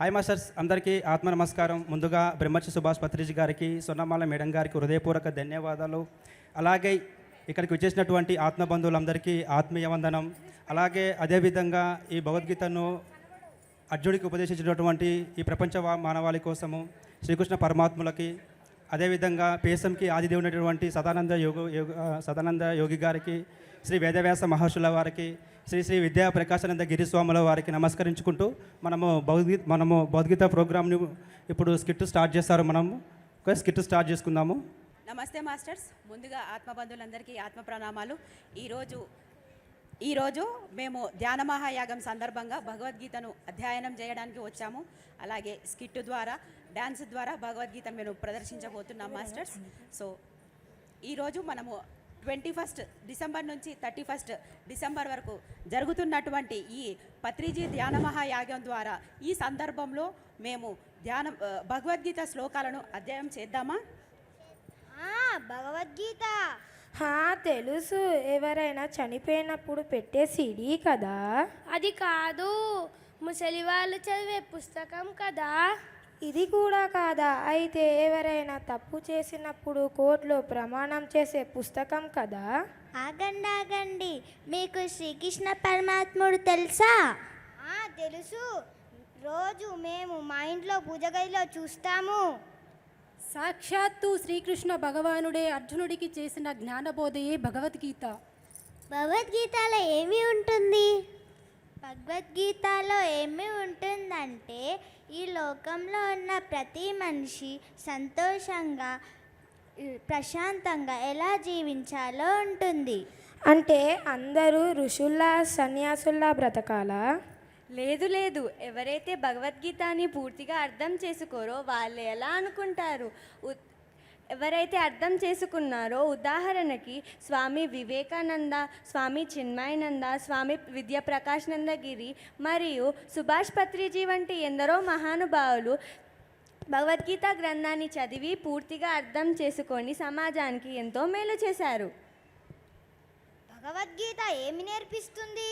Hi masters, అందరికీ ఆత్మ నమస్కారం. ముందుగా బ్రహ్మర్షి సుభాష్ పత్రిజీ గారికి, సొన్నమాల మేడం గారికి హృదయపూర్వక ధన్యవాదాలు. అలాగే ఇక్కడికి వచ్చేసినటువంటి ఆత్మబంధువులందరికీ ఆత్మీయ వందనం. అలాగే అదేవిధంగా ఈ భగవద్గీతను అర్జునుడికి ఉపదేశించినటువంటి ఈ ప్రపంచ మానవాళి కోసము శ్రీకృష్ణ పరమాత్ములకి, అదేవిధంగా పేసంకి ఆదిదేవునటువంటి సదానంద యోగి గారికి, శ్రీ వేదవ్యాస మహర్షుల వారికి, శ్రీ శ్రీ విద్యా ప్రకాశానంద గిరిస్వాముల వారికి నమస్కరించుకుంటూ మనము భగవద్గీత ప్రోగ్రామ్ని ఇప్పుడు స్కిట్ స్టార్ట్ చేస్తారు. మనము ఒక స్కిట్ స్టార్ట్ చేసుకుందాము. నమస్తే మాస్టర్స్. ముందుగా ఆత్మబంధువులందరికీ ఆత్మ ప్రణామాలు. ఈరోజు మేము ధ్యాన మహాయాగం సందర్భంగా భగవద్గీతను అధ్యయనం చేయడానికి వచ్చాము. అలాగే స్కిట్ ద్వారా, డ్యాన్స్ ద్వారా భగవద్గీతను మేము ప్రదర్శించబోతున్నాం మాస్టర్స్. సో ఈరోజు మనము 21 డిసెంబర్ నుంచి 31 డిసెంబర్ వరకు జరుగుతున్నటువంటి ఈ పత్రిజీ ధ్యాన మహాయాగం ద్వారా ఈ సందర్భంలో మేము భగవద్గీత శ్లోకాలను అధ్యయనం చేద్దామా? భగవద్గీత తెలుసు. ఎవరైనా చనిపోయినప్పుడు పెట్టే సిడీ కదా. అది కాదు, ముసలి వాళ్ళు చదివే పుస్తకం కదా. ఇది కూడా కాదా? అయితే ఎవరైనా తప్పు చేసినప్పుడు కోర్టులో ప్రమాణం చేసే పుస్తకం కదా. ఆగండి, మీకు శ్రీకృష్ణ పరమాత్ముడు తెలుసా? తెలుసు. రోజు మేము మా ఇంట్లో పూజ గదిలో చూస్తాము. సాక్షాత్తు శ్రీకృష్ణ భగవానుడే అర్జునుడికి చేసిన జ్ఞానబోధయే భగవద్గీత. భగవద్గీతలో ఏమి ఉంటుంది? భగవద్గీతలో ఏమి ఉంటుందంటే ఈ లోకంలో ఉన్న ప్రతి మనిషి సంతోషంగా, ప్రశాంతంగా ఎలా జీవించాలో ఉంటుంది. అంటే అందరూ ఋషుల్లా సన్యాసుల్లా బ్రతకాలా? లేదు, ఎవరైతే భగవద్గీతని పూర్తిగా అర్థం చేసుకోరో వాళ్ళు ఎలా అనుకుంటారు. ఎవరైతే అర్థం చేసుకున్నారో, ఉదాహరణకి స్వామి వివేకానంద, స్వామి చిన్మయానంద, స్వామి విద్యాప్రకాశానందగిరి మరియు సుభాష్ పత్రిజీ వంటి ఎందరో మహానుభావులు భగవద్గీత గ్రంథాన్ని చదివి పూర్తిగా అర్థం చేసుకొని సమాజానికి ఎంతో మేలు చేశారు. భగవద్గీత ఏమి నేర్పిస్తుంది?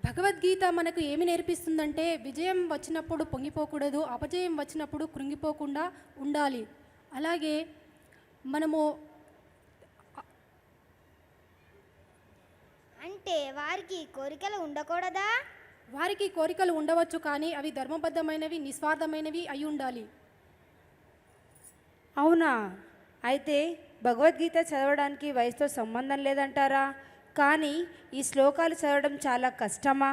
భగవద్గీత మనకు ఏమి నేర్పిస్తుందంటే విజయం వచ్చినప్పుడు పొంగిపోకూడదు, అపజయం వచ్చినప్పుడు కృంగిపోకుండా ఉండాలి. అలాగే మనము అంటే వారికి కోరికలు ఉండకూడదా? వారికి కోరికలు ఉండవచ్చు, కానీ అవి ధర్మబద్ధమైనవి, నిస్వార్థమైనవి అయి ఉండాలి. అవునా? అయితే భగవద్గీత చదవడానికి వయసుతో సంబంధం లేదంటారా? కానీ ఈ శ్లోకాలు చదవడం చాలా కష్టమా?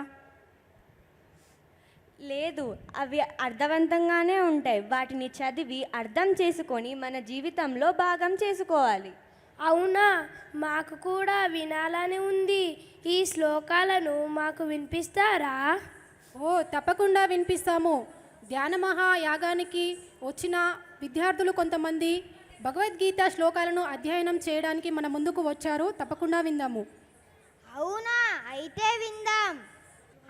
లేదు, అవి అర్థవంతంగానే ఉంటాయి. వాటిని చదివి అర్థం చేసుకొని మన జీవితంలో భాగం చేసుకోవాలి. అవునా? మాకు కూడా వినాలని ఉంది. ఈ శ్లోకాలను మాకు వినిపిస్తారా? తప్పకుండా వినిపిస్తాము. ధ్యాన మహాయాగానికి వచ్చిన విద్యార్థులు కొంతమంది భగవద్గీత శ్లోకాలను అధ్యయనం చేయడానికి మన ముందుకు వచ్చారు. తప్పకుండా విందాము. అవునా? అయితే విందాం.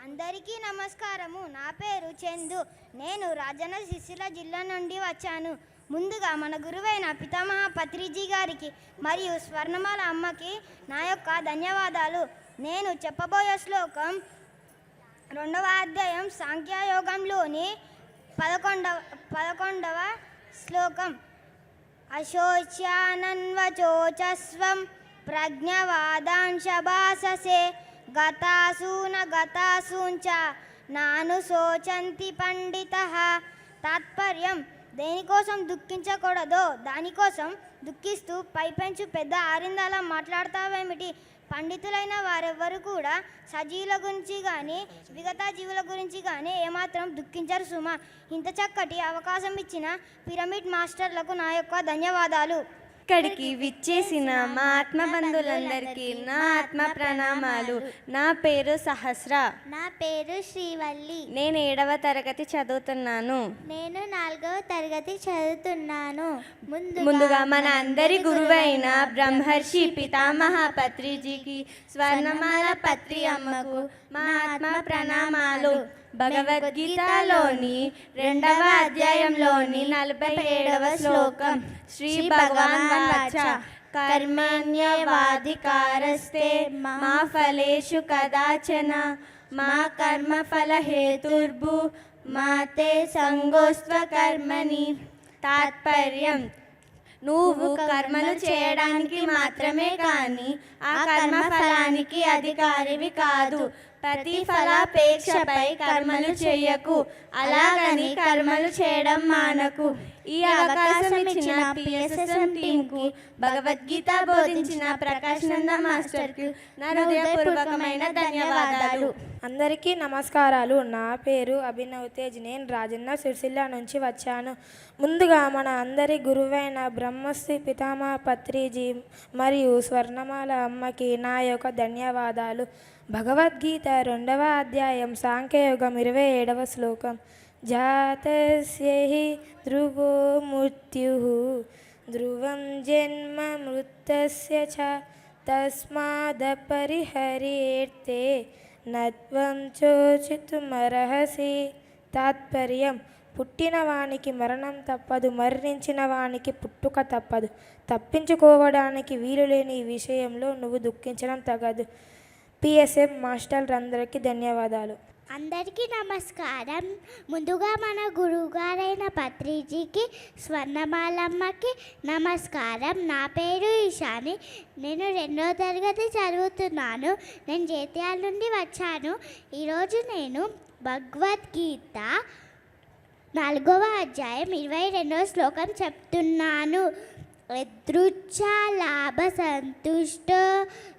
అందరికీ నమస్కారము. నా పేరు చందు. నేను రాజన్న సిరిసిల్ల జిల్లా నుండి వచ్చాను. ముందుగా మన గురువైన పితామహ పత్రిజీ గారికి మరియు స్వర్ణమాల అమ్మకి నా యొక్క ధన్యవాదాలు. నేను చెప్పబోయే శ్లోకం 2వ అధ్యాయం సాంఖ్యయోగంలోని 11వ శ్లోకం. అశోచ్యానన్వచోచస్వం ప్రజ్ఞవాదాంశభాససే గతాసూంచ నాను శోచంతి పండితః. తాత్పర్యం: దేనికోసం దుఃఖించకూడదో దానికోసం దుఃఖిస్తూ పైపెంచు పెద్ద ఆరిందలా మాట్లాడతావేమిటి? పండితులైన వారెవ్వరు కూడా సజీవుల గురించి కానీ విగత జీవుల గురించి కానీ ఏమాత్రం దుఃఖించరు సుమా. ఇంత చక్కటి అవకాశం ఇచ్చిన పిరమిడ్ మాస్టర్లకు నా యొక్క ధన్యవాదాలు. ఇక్కడికి విచ్చేసిన మా ఆత్మబంధువులందరికీ నా ఆత్మ ప్రణామాలు. నా పేరు సహస్ర. నా పేరు శ్రీవల్లి. నేను 7వ తరగతి చదువుతున్నాను. నేను 4వ తరగతి చదువుతున్నాను. ముందుగా మన అందరి గురువైన బ్రహ్మర్షి పితామహ పత్రిజీకి, స్వర్ణమాల పత్రి అమ్మకు మా ఆత్మ ప్రణామాలు. భగవద్గీతలోని 2వ అధ్యాయంలోని 47వ శ్లోకం. శ్రీ భగవాన్ వాచ కర్మణ్యవాధికారస్తే మా ఫలేషు కదాచన మా కర్మఫల హేతుర్భు మాతే సంగోస్త్వ కర్మని. తాత్పర్యం: నువ్వు కర్మలు చేయడానికి మాత్రమే కానీ ఆ కర్మ ఫలానికి అధికారివి కాదు. ప్రతిఫలాపేక్షపై కర్మలు చేయకు, అలాగని కర్మలు చేయడం మానకు. ఈ అవకాశం ఇచ్చిన పిఎస్ఎస్ఎం టీంకు, భగవద్గీత బోధించిన ప్రకాష్ నంద మాస్టర్కు నా హృదయపూర్వకమైన ధన్యవాదాలు. అందరికీ నమస్కారాలు. నా పేరు అభినవ్ తేజ్. నేను రాజన్న సిరిసిల్ల నుంచి వచ్చాను. ముందుగా మన అందరి గురువైన బ్రహ్మశ్రీ పితామహ పత్రిజీ మరియు స్వర్ణమాల అమ్మకి నా యొక్క ధన్యవాదాలు. భగవద్గీత 2వ అధ్యాయం సాంఖ్యయోగం 27వ శ్లోకం. జాతస్య హి ధ్రువో మృత్యుః ధ్రువం జన్మ మృతస్య చ తస్మాదపరిహర్యేతే నత్వం చోచితుమర్హసి. తాత్పర్యం: పుట్టిన వానికి మరణం తప్పదు, మరణించిన వానికి పుట్టుక తప్పదు. తప్పించుకోవడానికి వీలు లేని ఈ విషయంలో నువ్వు దుఃఖించడం తగదు. పిఎస్ఎం మాస్టర్లందరికీ ధన్యవాదాలు. అందరికీ నమస్కారం. ముందుగా మన గురువుగారైన పత్రిజీకి, స్వర్ణమాలమ్మకి నమస్కారం. నా పేరు ఈశాని. నేను 2వ తరగతి చదువుతున్నాను. నేను జైత్యాల నుండి వచ్చాను. ఈరోజు నేను భగవద్గీత 4వ అధ్యాయం 22వ శ్లోకం చెప్తున్నాను. యదృచ్ఛా లాభ సంతుష్టో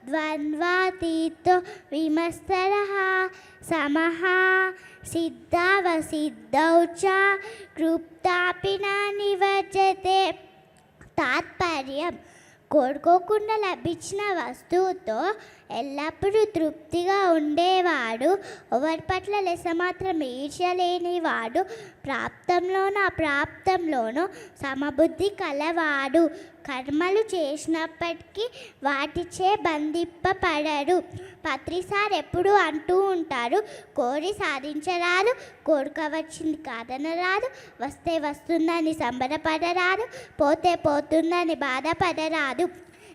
ద్వంద్వాతీతో విమత్సరః సమః సిద్ధావసిద్ధౌ చ కృప్తాపి న నివర్జతే. తాత్పర్యం: కోరుకోకుండా లభించిన వస్తువుతో ఎల్లప్పుడూ తృప్తిగా ఉండేవాడు, ఎవరి పట్ల లెసమాత్రం ఈర్ష్య లేనివాడు, ప్రాప్తంలోనూ అప్రాప్తంలోనూ సమబుద్ధి కలవాడు, కర్మలు చేసినప్పటికీ వాటిచే బంధింపబడడు. పత్రిసార్ ఎప్పుడు అంటూ ఉంటారు, కోరి సాధించరాదు, కోరిక వచ్చింది కాదనరాదు, వస్తే వస్తుందని సంబరపడరాదు, పోతే పోతుందని బాధపడరాదు.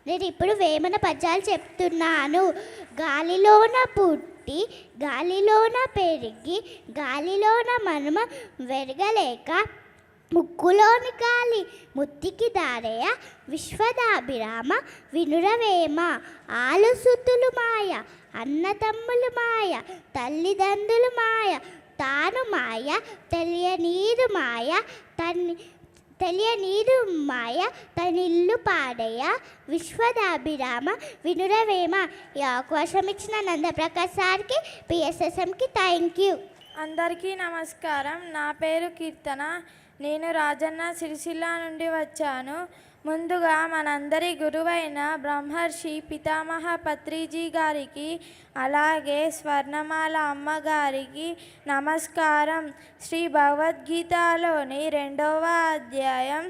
నేను ఇప్పుడు వేమన పద్యాలు చెప్తున్నాను. గాలిలోన పుట్టి గాలిలోన పెరిగి గాలిలోన మనమ వెరగలేక ముక్కులోని గాలి ముత్తికి దారేయ విశ్వదాభిరామ వినురవేమ. ఆలుసుతులు మాయ, అన్నతమ్ములు మాయ, తల్లిదండ్రులు మాయ, తాను మాయ, తెలియనీరు మాయ, తెలియనీరు మాయ, తనిల్లు పాడయ విశ్వదాభిరామ వినురవేమ. ఈ అవకాశం ఇచ్చిన నందప్రకాష్ సార్కి, పిఎస్ఎస్ఎంకి థ్యాంక్ యూ. అందరికీ నమస్కారం. నా పేరు కీర్తన. నేను రాజన్న సిరిసిల్ల నుండి వచ్చాను. ముందుగా మనందరి గురువైన బ్రహ్మర్షి పితామహ పత్రిజీ గారికి, అలాగే స్వర్ణమాల అమ్మగారికి నమస్కారం. శ్రీ భగవద్గీతలోని 2వ అధ్యాయం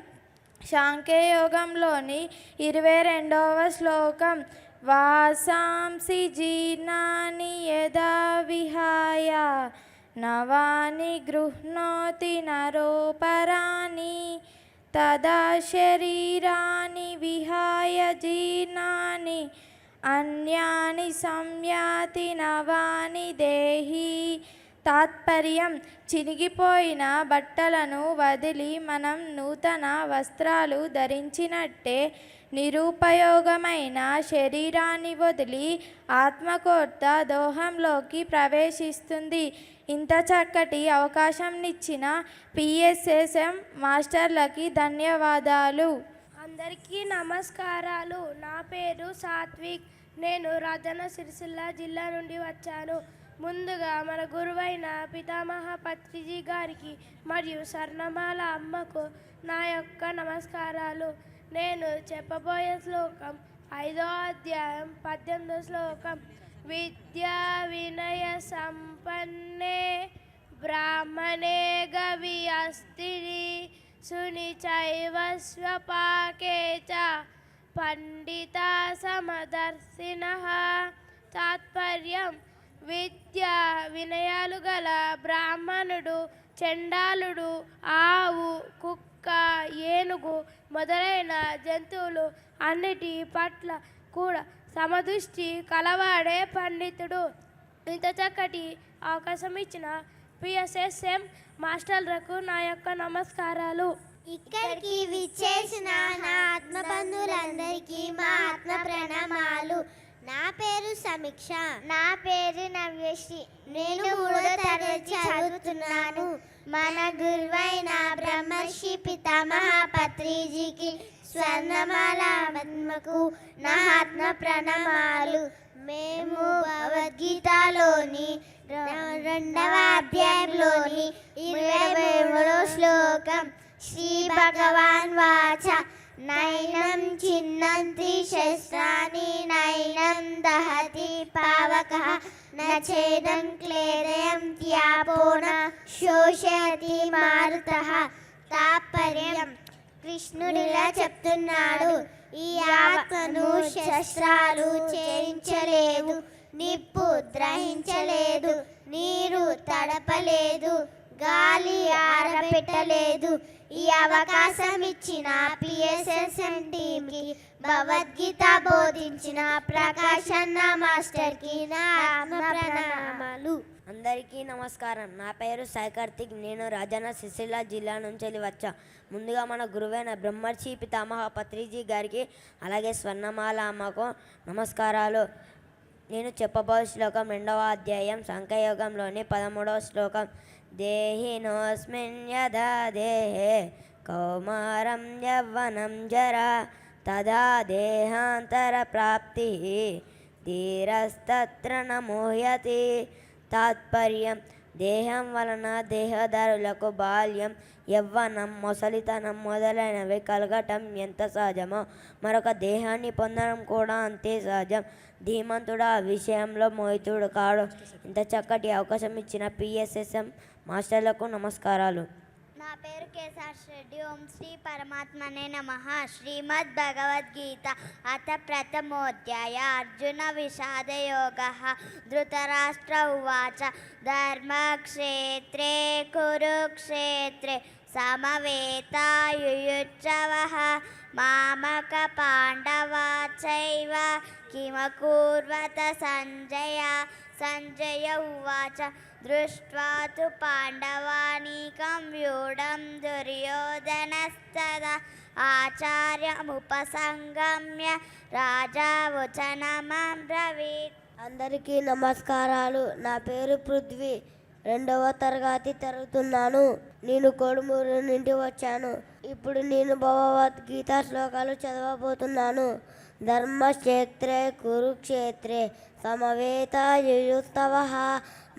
సాంఖ్యయోగంలోని 22వ శ్లోకం. వాసాంసి జీర్ణాని యదా విహాయ నవాని గృహ్ణోతి నరోపరాణి తదా శరీరాని విహాయ జీర్ణాని అన్యాని సంయాతి నవాని దేహి. తాత్పర్యం: చినిగిపోయిన బట్టలను వదిలి మనం నూతన వస్త్రాలు ధరించినట్టే నిరుపయోగమైన శరీరాన్ని వదిలి ఆత్మకోర్త దోహంలోకి ప్రవేశిస్తుంది. ఇంత చక్కటి అవకాశంనిచ్చిన పిఎస్ఎస్ఎం మాస్టర్లకి ధన్యవాదాలు. అందరికీ నమస్కారాలు. నా పేరు సాత్విక్. నేను రాజన్న సిరిసిల్ల జిల్లా నుండి వచ్చాను. ముందుగా మన గురువైన పితామహ పత్రిజీ గారికి మరియు స్వర్ణమాల అమ్మకు నా యొక్క నమస్కారాలు. నేను చెప్పబోయే శ్లోకం 5వ అధ్యాయం 18వ శ్లోకం. విద్యా వినయ సంపన్నే బ్రాహ్మణే గవి అస్తిరి సునిచైవ స్వపాకే చ పండిత సమదర్శినః. తాత్పర్యం: విద్యా వినయాలు గల బ్రాహ్మణుడు, చండాలుడు, ఆవు, కుక్క, ఏనుగు మొదలైన జంతువులు అన్నిటి పట్ల కూడా సమదృష్టి కలవాడే పండితుడు. ఇంత చక్కటి అవకాశం ఇచ్చిన పిఎస్ఎస్ఎం మాస్టర్లకు నా యొక్క నమస్కారాలు. ఇక్కడికి విచ్చేసిన నా ఆత్మబంధువులందరికీ మా ఆత్మ ప్రణామాలు. నా పేరు సమీక్ష. నా పేరు నవ్యశ్రీ. నేను 3వ తరగతి చదువుతున్నాను. మన గురువైన బ్రహ్మర్షి పితామహ పత్రిజీకి స్వర్ణమాల ఆత్మకు నా ఆత్మ ప్రణామాలు. మేము భగవద్గీతలోని 2వ అధ్యాయంలోని 23వ శ్లోకం శ్రీ భగవాన్ వాచ నైనం చిన్నంతి శస్త్రాణి నైనం దహతి పావకః నచేదం క్లేదయం త్యాపో న శోషయతి మారుతః. తాత్పర్యం: కృష్ణుడిలా చెప్తున్నాడు, ఈ ఆత్మను శస్త్రాలు ఛేదించలేదు, నిప్పు గ్రహించలేదు, నీరు తడపలేదు, గాలి ఆరబెట్టలేదు. ఈ అవకాశం ఇచ్చిన పిఎస్ఎస్ఎం టీంకి, భగవద్గీత బోధించిన ప్రకాశన్న మాస్టర్కి నా ఆత్మ ప్రణామాలు. అందరికీ నమస్కారం. నా పేరు సాయి కార్తిక్. నేను రాజన్న సిరిసిల్ల జిల్లా నుంచి వచ్చా. ముందుగా మన గురువైన బ్రహ్మర్షి పితామహ పత్రిజీ గారికి అలాగే స్వర్ణమాల అమ్మకు నమస్కారాలు. నేను చెప్పబోయే శ్లోకం 2వ అధ్యాయం సాంఖ్యయోగంలోని 13వ శ్లోకం. దేహినోస్మిన్ యదా దేహే కౌమారం యవ్వనం జరా తదా దేహాంతర ప్రాప్తి ధీరస్తత్ర న మోహ్యతి. తాత్పర్యం: దేహం వలన దేహదారులకు బాల్యం, యవ్వనం, మొసలితనం మొదలైనవి కలగటం ఎంత సహజమో మరొక దేహాన్ని పొందడం కూడా అంతే సహజం. ధీమంతుడు ఆ విషయంలో మోహితుడు కాడు. ఇంత చక్కటి అవకాశం ఇచ్చిన పిఎస్ఎస్ఎం మాస్టర్లకు నమస్కారాలు. నా పేరు కేశర్ రెడ్డి. ఓం శ్రీ పరమాత్మనే నమః. శ్రీమద్ భగవద్గీత అథ ప్రథమోధ్యాయ అర్జున విషాదయోగః. ధృతరాష్ట్ర ఉవాచ ధర్మక్షేత్రే కురుక్షేత్రే సమవేతాయుయుత్సవః మామక పాండవాచైవ కిమకుర్వత సంజయ. సంజయ ఉవాచ దృష్ట్వా తు పాండవానీకం వ్యూఢం దుర్యోధనస్తదా ఆచార్యముపసంగమ్య రాజా వచనమబ్రవీత్. అందరికీ నమస్కారాలు. నా పేరు పృథ్వీ. 2వ తరగతి చదువుతున్నాను. నేను కోడుమూరు నుండి వచ్చాను. ఇప్పుడు నేను భగవద్గీత శ్లోకాలు చదవబోతున్నాను. ధర్మక్షేత్రే కురుక్షేత్రే సమవేతాయుయుత్సవః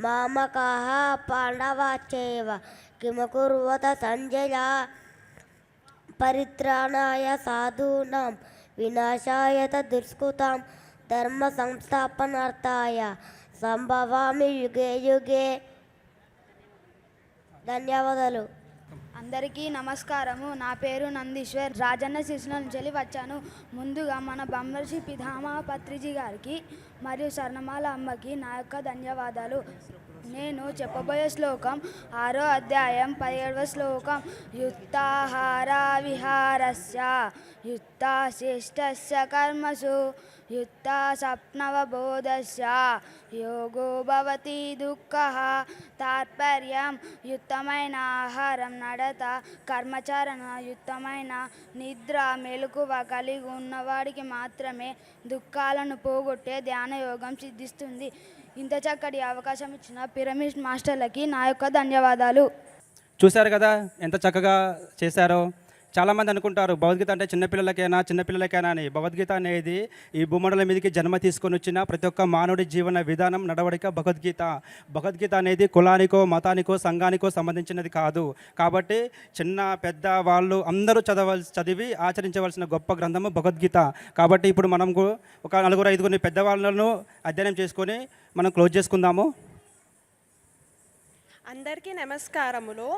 మామకాః పాండవాశ్చైవ కిమకుర్వత సంజయ. పరిత్రాణాయ సాధూనాం వినాశాయ దుష్కృతాం ధర్మ సంస్థాపనార్థాయ సంభవామి యుగే యుగే. ధన్యవాదాలు. అందరికీ నమస్కారము. నా పేరు నందీశ్వర్. రాజన్న సిరిసిల్ల నుంచి వచ్చాను. ముందుగా మన బ్రహ్మర్షి పితామహ పత్రిజీ గారికి మరియు స్వర్ణమాల అమ్మకి నా యొక్క ధన్యవాదాలు. నేను చెప్పబోయే శ్లోకం 6వ అధ్యాయం 17వ శ్లోకం. యుక్తాహార విహారస్య యుక్తాశిష్టస్య కర్మసు యుక్తా స్వప్నవబోధస్య యోగో భవతి దుఃఖః. తాత్పర్యం: యుక్తమైన ఆహారం, నడత, కర్మచారణ, యుక్తమైన నిద్ర, మెలకువ కలిగి ఉన్నవాడికి మాత్రమే దుఃఖాలను పోగొట్టే ధ్యానయోగం సిద్ధిస్తుంది. ఇంత చక్కటి అవకాశం ఇచ్చిన పిరమిడ్ మాస్టర్లకి నా యొక్క ధన్యవాదాలు. చూశారు కదా ఎంత చక్కగా చేశారో. చాలామంది అనుకుంటారు భగవద్గీత అంటే చిన్నపిల్లలకైనా అని. భగవద్గీత అనేది ఈ భూమండలం మీదకి జన్మ తీసుకొని వచ్చిన ప్రతి ఒక్క మానవుడి జీవన విధానం, నడవడిక భగవద్గీత. భగవద్గీత అనేది కులానికో, మతానికో, సంఘానికో సంబంధించినది కాదు. కాబట్టి చిన్న పెద్ద వాళ్ళు అందరూ చదివి ఆచరించవలసిన గొప్ప గ్రంథము భగవద్గీత. కాబట్టి ఇప్పుడు మనం ఒక 4-5 పెద్దవాళ్ళను అధ్యయనం చేసుకొని మనం క్లోజ్ చేసుకుందాము. అందరికీ నమస్కారములు.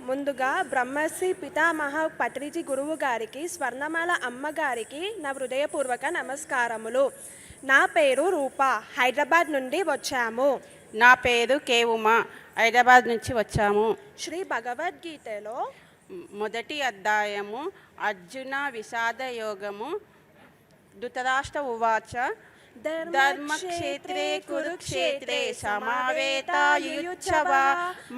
ముందుగా బ్రహ్మర్షి పితామహ పత్రిజీ గురువు గారికి, స్వర్ణమాల అమ్మగారికి నా హృదయపూర్వక నమస్కారములు. నా పేరు రూప, హైదరాబాద్ నుండి వచ్చాము. నా పేరు కే ఉమా, హైదరాబాద్ నుంచి వచ్చాము. శ్రీ ధృతరాష్ట్ర ఉవాచ ధర్మక్షేత్రే కురుక్షేత్రే సమావేతాయుయుత్సవ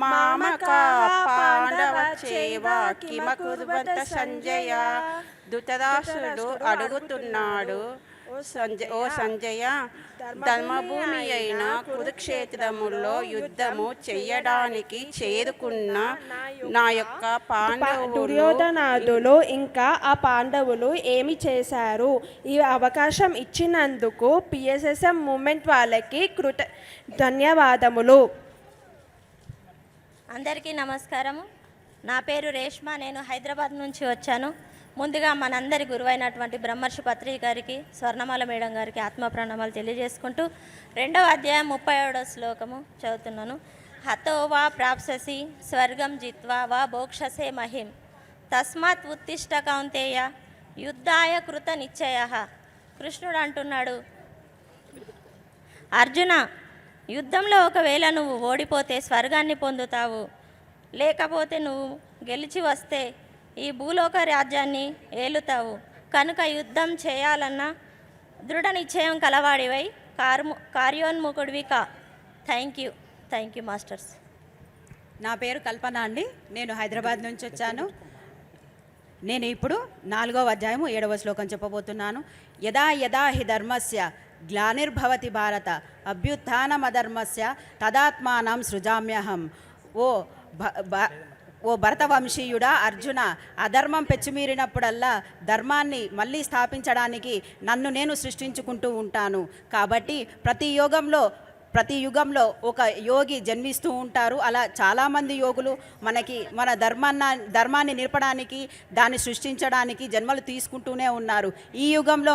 మామకా పాండవచేవ కిమకుర్వత సంజయ. ధృతరాష్ట్రుడు అడుగుతున్నాడు, ఓ సంజయ, ధర్మభూమి అయిన కురుక్షేత్రములో యుద్ధము చెయ్యడానికి చేరుకున్న నా యొక్క పాండవులు దుర్యోధనాదులు ఇంకా ఆ పాండవులు ఏమి చేశారు? ఈ అవకాశం ఇచ్చినందుకు పిఎస్ఎస్ఎం మూమెంట్ వాళ్ళకి ధన్యవాదములు. అందరికీ నమస్కారము. నా పేరు రేష్మ. నేను హైదరాబాద్ నుంచి వచ్చాను. ముందుగా మనందరి గురువైనటువంటి బ్రహ్మర్షి పత్రిజీ గారికి, స్వర్ణమాల మేడం గారికి ఆత్మ ప్రణామాలు తెలియజేసుకుంటూ 2వ అధ్యాయం 37వ శ్లోకము చదువుతున్నాను. హతో వా ప్రాప్స్యసి స్వర్గం జిత్వా వా భోక్షసే మహిం తస్మాత్ ఉత్తిష్ట కౌంతేయ యుద్ధాయ కృత నిశ్చయ. కృష్ణుడు అంటున్నాడు, అర్జున, యుద్ధంలో ఒకవేళ నువ్వు ఓడిపోతే స్వర్గాన్ని పొందుతావు, లేకపోతే నువ్వు గెలిచి వస్తే ఈ భూలోక రాజ్యాన్ని ఏలుతావు. కనుక యుద్ధం చేయాలన్న దృఢ నిశ్చయం కలవాడివై కార్యోన్ముఖుడివి కా. Thank you masters. నా పేరు కల్పన అండి. నేను హైదరాబాద్ నుంచి వచ్చాను. నేను ఇప్పుడు 4వ అధ్యాయము 7వ శ్లోకం చెప్పబోతున్నాను. యదా యదా హి ధర్మస్య గ్లానిర్భవతి భారత అభ్యుత్థానమధర్మస్య తదాత్మానం సృజామ్యహం. ఓ భరతవంశీయుడా అర్జున, అధర్మం పెచ్చుమీరినప్పుడల్లా ధర్మాన్ని మళ్ళీ స్థాపించడానికి నన్ను నేను సృష్టించుకుంటూ ఉంటాను. కాబట్టి ప్రతి యుగంలో ఒక యోగి జన్మిస్తూ ఉంటారు. అలా చాలామంది యోగులు మన ధర్మాన్ని నిలపడానికి, దాన్ని సృష్టించడానికి జన్మలు తీసుకుంటూనే ఉన్నారు. ఈ యుగంలో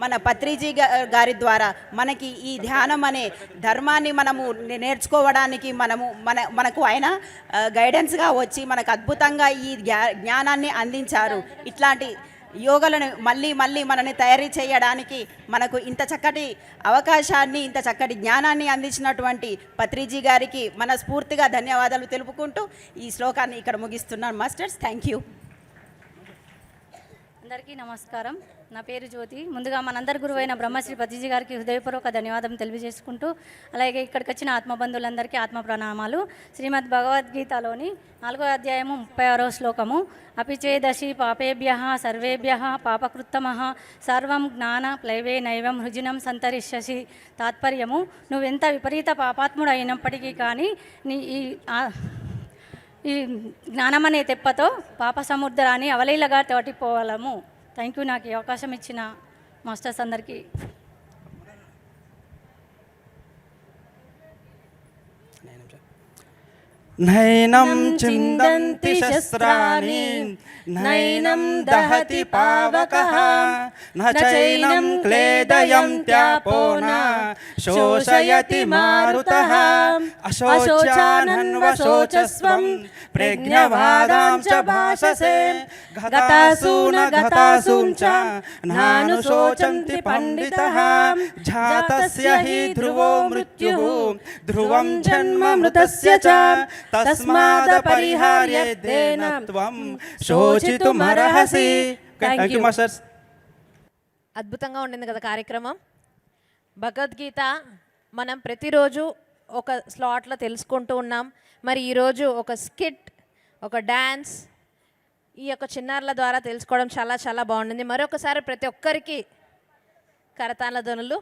మన పత్రిజీ గారి ద్వారా మనకి ఈ ధ్యానం అనే ధర్మాన్ని మనము నేర్చుకోవడానికి మనకు ఆయన గైడెన్స్గా వచ్చి మనకు అద్భుతంగా ఈ జ్ఞానాన్ని అందించారు. ఇట్లాంటి యోగులను మళ్ళీ మనని తయారీ చేయడానికి మనకు ఇంత చక్కటి అవకాశాన్ని, ఇంత చక్కటి జ్ఞానాన్ని అందించినటువంటి పత్రిజీ గారికి మనస్ఫూర్తిగా ధన్యవాదాలు తెలుపుకుంటూ ఈ శ్లోకాన్ని ఇక్కడ ముగిస్తున్నాను మాస్టర్స్. Thank you. అందరికీ నమస్కారం. నా పేరు జ్యోతి. ముందుగా మనందరి గురువైన బ్రహ్మశ్రీ పత్రిజీ గారికి హృదయపూర్వక ధన్యవాదం తెలియజేసుకుంటూ, అలాగే ఇక్కడికి వచ్చిన ఆత్మబంధువులందరికీ ఆత్మ ప్రణామాలు. శ్రీమద్ భగవద్గీతలోని 4వ అధ్యాయము 36వ శ్లోకము, అపిచేదశి పాపేభ్యః సర్వేభ్యః పాపకృత్తమః సర్వం జ్ఞాన ప్లైవే నైవం హృజినం సంతరిష్యసి. తాత్పర్యము, నువ్వెంత విపరీత పాపాత్ముడు అయినప్పటికీ కానీ ఈ జ్ఞానం అనే తెప్పతో పాప సముద్రాన్ని అవలీలగా తోటిపోవాలము. Thank you. నాకు ఈ అవకాశం ఇచ్చిన మాస్టర్స్ అందరికీ. నైనం చిందంతి శస్త్రాణి నైనం దహతి పావకః నచైనం క్లేదయంత్యాపో న శోషయతి మారుతః అశోచానన్వశోచస్వం ప్రజ్ఞవాదాం చ భాససే గతాసూన గతాసూం చ నానుశోచంతి పండితః జాతస్య హి ధ్రువో మృత్యుః ధ్రువం జన్మ మృతస్య చ తస్మాద పరిహార్యేన త్వం శోచితుమర్హసి. Thank you masters. అద్భుతంగా ఉండింది కదా కార్యక్రమం. భగవద్గీత మనం ప్రతిరోజు ఒక స్లాట్లో తెలుసుకుంటూ ఉన్నాం. మరి ఈరోజు ఒక స్కిట్, ఒక డ్యాన్స్, ఈ యొక్క చిన్నారుల ద్వారా తెలుసుకోవడం చాలా చాలా బాగుండింది. మరొకసారి ప్రతి ఒక్కరికి కరతాళ ధ్వనులు.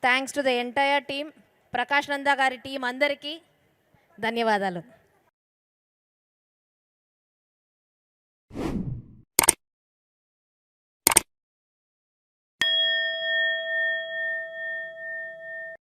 Thanks to the entire team, Prakash Nanda గారి టీం అందరికీ ధన్యవాదాలు.